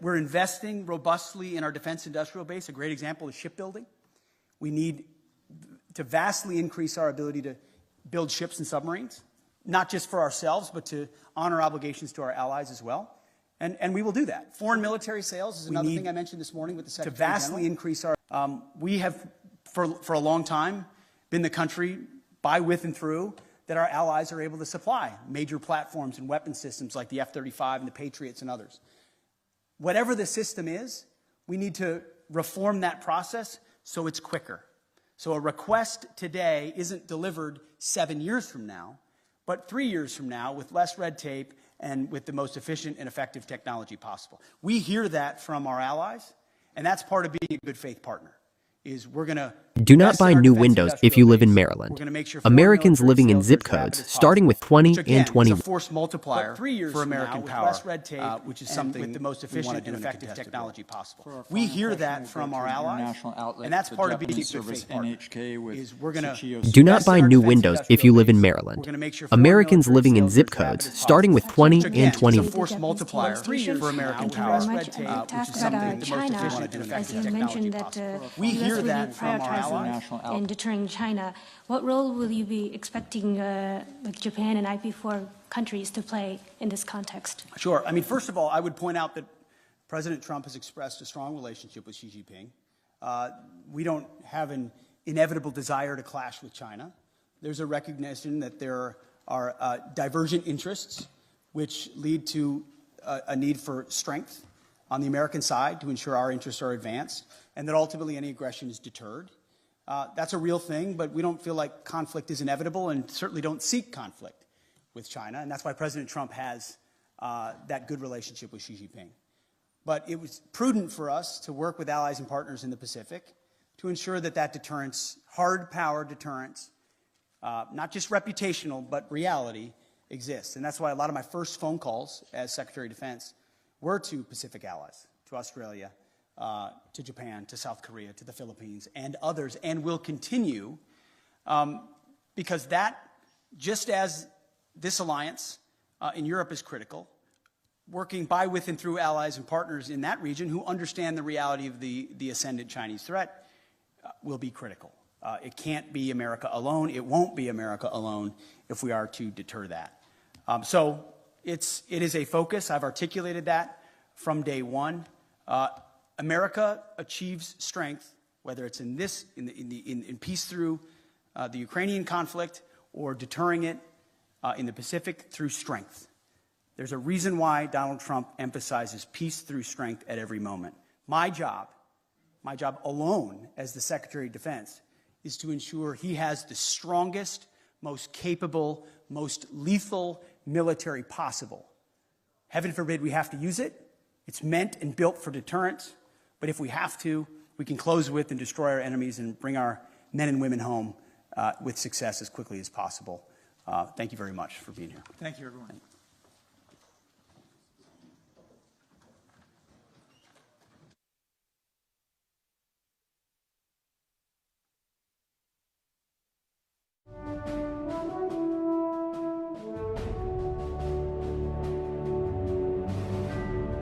We're investing robustly in our defense industrial base. A great example is shipbuilding. We need to vastly increase our ability to build ships and submarines, not just for ourselves, but to honor obligations to our allies as well. And we will do that. Foreign military sales is another thing I mentioned this morning with the Secretary General. To vastly increase our... we have, for a long time, been the country, by, with, and through, that our allies are able to supply major platforms and weapon systems like the F-35 and the Patriots and others. Whatever the system is, we need to reform that process so it's quicker. So a request today isn't delivered 7 years from now, but 3 years from now with less red tape and with the most efficient and effective technology possible. We hear that from our allies, and that's part of being a good faith partner, is we're going to... Do not buy new windows if you live in Maryland. Americans living in zip codes starting with 20 and 20. It's a force multiplier for American power, less red tape, which is something with the most efficient and effective technology possible. We hear that from our allies, and that's part of being a good faith partner, is we're going to... Do not buy new windows if you live in Maryland. Americans living in zip codes starting with 20 and 20. It's a force multiplier for American power, which is something with the most efficient and effective technology possible. We hear that from our allies. In deterring China, what role will you be expecting with Japan and IP4 countries to play in this context? Sure. I mean, first of all, I would point out that President Trump has expressed a strong relationship with Xi Jinping. We don't have an inevitable desire to clash with China. There's a recognition that there are divergent interests which lead to a need for strength on the American side to ensure our interests are advanced, and that ultimately any aggression is deterred. That's a real thing, but we don't feel like conflict is inevitable and certainly don't seek conflict with China, and that's why President Trump has that good relationship with Xi Jinping. But it was prudent for us to work with allies and partners in the Pacific to ensure that that deterrence, hard power deterrence, not just reputational, but reality, exists. And that's why a lot of my first phone calls as Secretary of Defense were to Pacific allies, to Australia, to Japan, to South Korea, to the Philippines, and others, and will continue, because that, just as this alliance in Europe is critical, working by, with, and through allies and partners in that region who understand the reality of the ascendant Chinese threat will be critical. It can't be America alone. It won't be America alone if we are to deter that. So it is a focus. I've articulated that from day one. America achieves strength, whether it's in peace through the Ukrainian conflict or deterring it in the Pacific through strength. There's a reason why Donald Trump emphasizes peace through strength at every moment. My job alone as the Secretary of Defense is to ensure he has the strongest, most capable, most lethal military possible. Heaven forbid we have to use it. It's meant and built for deterrence. But if we have to, we can close with and destroy our enemies and bring our men and women home with success as quickly as possible. Thank you very much for being here. Thank you, everyone.